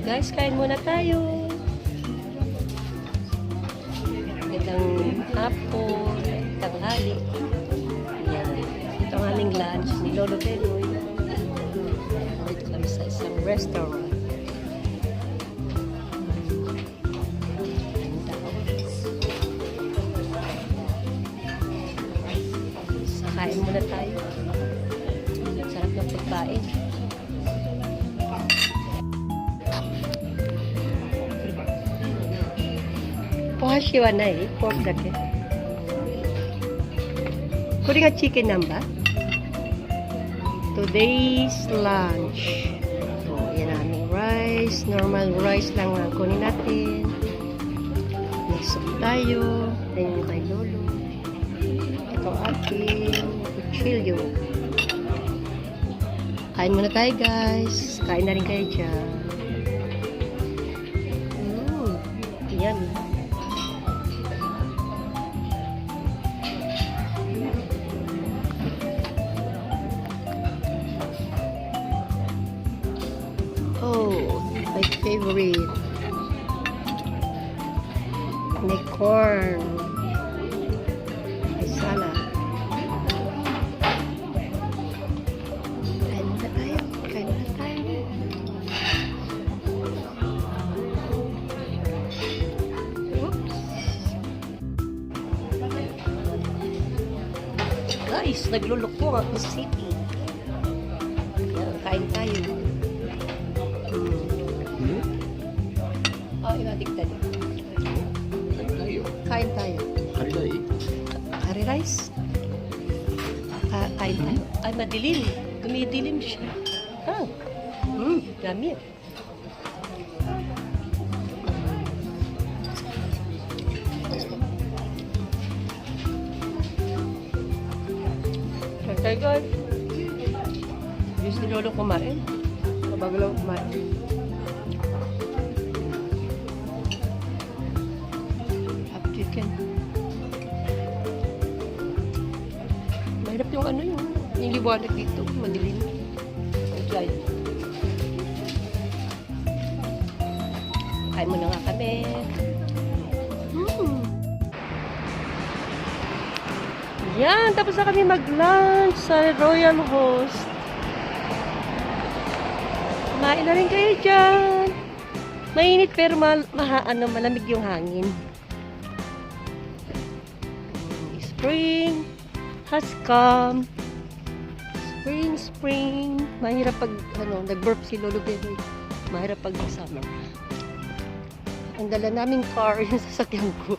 Guys, kain muna tayo. Magandang hapon, tanghali. Yan. Ito ang aming lunch ni Lolo Peloy. Dito kami sa isang restaurant. Kain muna tayo. Sarap ng pagkain. Pohashi wa nai? Pork dake. Kore ga chicken namba? Today's lunch. So, yan aming rice. Normal rice lang ang kunin natin. May soup tayo. Thank you kay Lolo. Ito ating kuchilyo. Kain muna tayo, guys. Kain na rin kayo dyan. Yummy. Oh, my favorite. May corn. May salad. Kain muna tayo. Kain muna tayo. Oops. Guys, naglulukong ako sa city. Kain tayo. Kain tayo. Kari rice. Kain tayo. Ay, madilim. Dumidilim siya. Gamit. Okay, guys. Gusto ni Lolo kumain. Bago lang kumain. Mahirap yung ano yung liwanag dito, madilim. Try. Kain muna nga kami. Yan, tapos na kami mag-lunch sa Royal Host. Kumain na rin kayo dyan. Mainit pero malamig yung hangin. Spring has come. Spring. Mahirap pag, nag-burp si Lolo Baby. Mahirap pag summer. Ang dala naming car, yung sasakyan ko.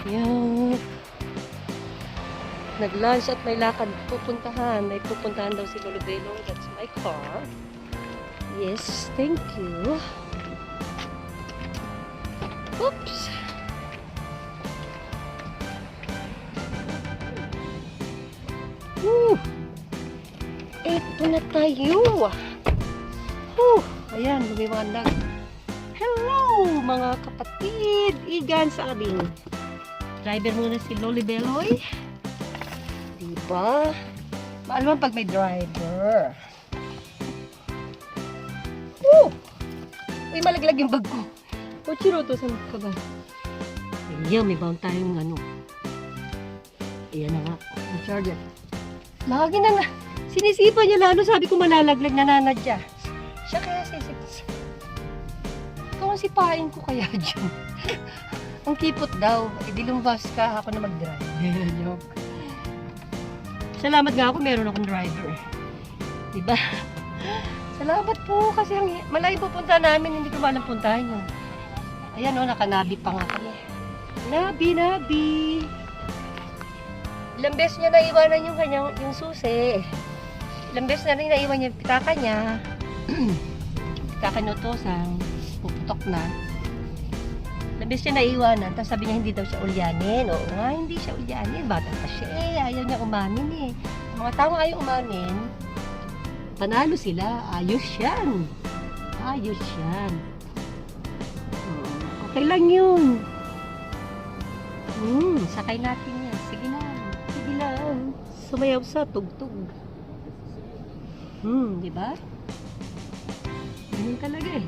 Yan. Nag-lunch at may lakad pupuntahan. May pupuntahan daw si Lolo Baby. That's my car. Yes, thank you. Oops. Eto na tayo. Ayan, lumiwanag. Hello, mga kapatid. Igan sa amin. Driver muna si Lolo Beloy. Diba? Maalam pag may driver. Uy, malaglag yung bag ko. Chiroto, saan ka ba? Ayan, may bound tayong Ayan na nga. Ang charger. Lagi na sinisipa niya lalo. Sabi ko malalaglag na nanadya. Siya kaya sisip. Ikaw ang sipain ko kaya dyan. Ang kipot daw. Di lumabas ka. Ako na mag-drive. Joke. Salamat nga ako. Meron akong driver. Diba? Salamat po. Kasi malayo pupunta namin. Hindi ko malang puntahan yun. Ayan o. Nakanabi pa nga kami. Nabi. Ilang beses niya naiwanan yung susi. Ilang beses na rin naiwan niya yung pitaka niya. Pitaka niya utosan. Puputok na. Ilang beses niya naiwanan. Tapos sabi niya hindi daw siya ulyanin. Oo nga, hindi siya ulyanin. Bata pa siya Ayaw niya umamin Ang mga tao ayaw umamin. Panalo sila. Ayos yan. Okay lang yun. Sakay natin yan. Sige lang. Sumayaw sa tugtog. Diba? Ganun talaga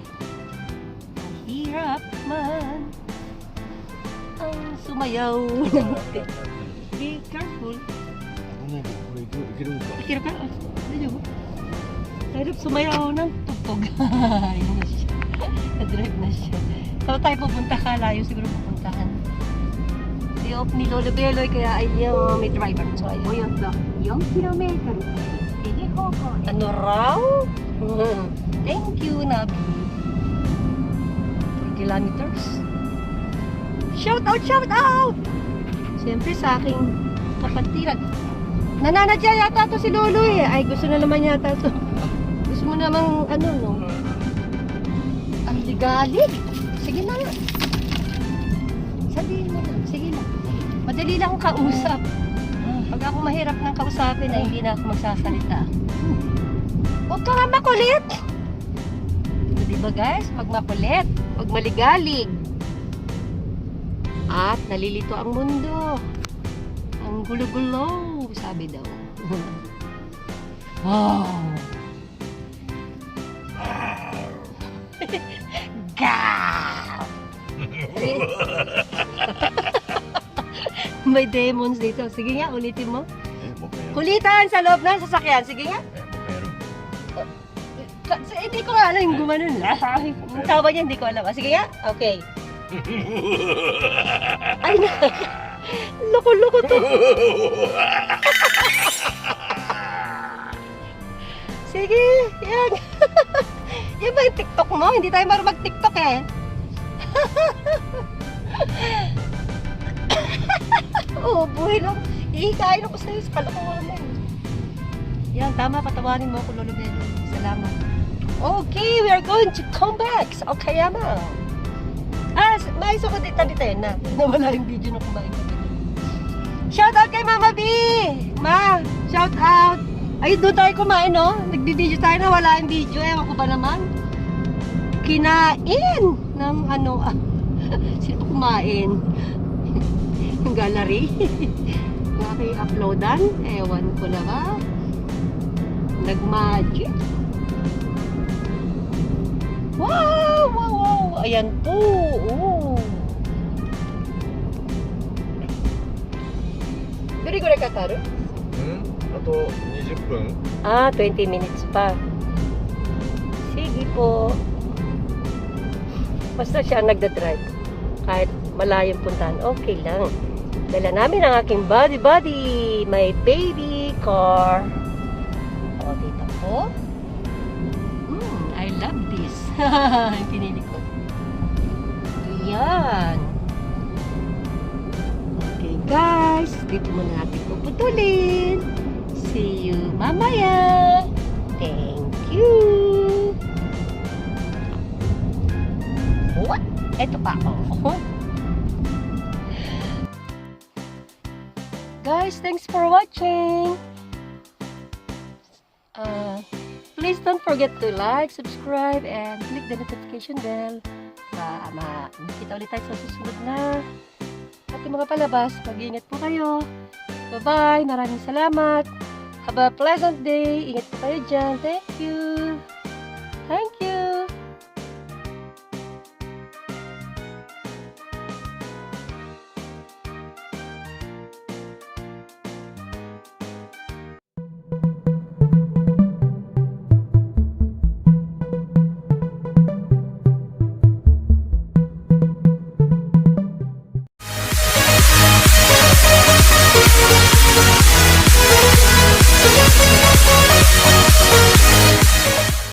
Mahirap man ang sumayaw ng be careful. Ikira ka? Hirap sumayaw ng tugtog. Ayun na siya. Na-drive na siya. Saan tayo pupunta ka? Layo siguro pupuntahan. Day off ni Lolo Beloy, kaya ayaw may driver. So ayun. 4km. Ano raw? Thank you, Nabi. 4 kilometers. Shout out, shout out! Siyempre sa aking kapatiran. Nananadya yata to si Lolo eh. Ay, gusto na naman yata to. Gusto mo namang ano, no? Ang ligalig. Sige na nga. Sabihin mo na. Sige na. Madali lang akong kausap. Pag ako mahirap ng kausapin ay hindi na ako magsasalita. Huwag ka nga makulit! Diba guys? Pag makulit, pag maligalig. At nalilito ang mundo. Ang gulo-gulo, sabi daw. Wow! Gaw! May demons dito. Sige nga, ulitin mo. Kulitan sa loob ng sasakyan. Sige nga. Hindi ko alam yung gumanon lang. Ang tawa niya, hindi ko alam. Sige nga. Okay. Ay na. Loko-loko to. Sige. Yan. Yan ba yung TikTok mo? Hindi tayo marunong mag-TikTok eh. Oo, buhay lang. Ihikain ako sa'yo sa kalokohan mo. Yan, tama. Patawarin mo ako, Lolo Belo. Salamat. Okay, we are going to come back. Okay, ama. May suko dito yun na. Nawala yung video na kumain ko. Shout out kay Mama B! Ma, shout out! Ay, doon tayo kumain, no? Nagbi-video tayo na wala yung video. Ewan ko ba naman? Kinain ng ano, sino kumain? Yung gallery. Naki-uploadan. Ewan ko na ba? Nag-magic. Wow! Wow! Wow! Ayan po! Oh. Duri-guri ka, Taro? Ato 20分. 20 minutes pa. Sige po. Basta siya nagdadrive. Kahit malayong puntahan, okay lang. Dala namin ang aking body. My baby car. O, dito po. I love this. Pinili ko. Yan. Okay guys, dito muna natin puputulin. See you mamaya. Thank you. What? Ito pa ako. Guys, thanks for watching. Please don't forget to like, subscribe, and click the notification bell para makita ulit tayo sa susunod na ating mga palabas. Mag-iingat po kayo. Bye-bye. Maraming salamat. Have a pleasant day. Ingat po kayo dyan. Thank you. Thank you.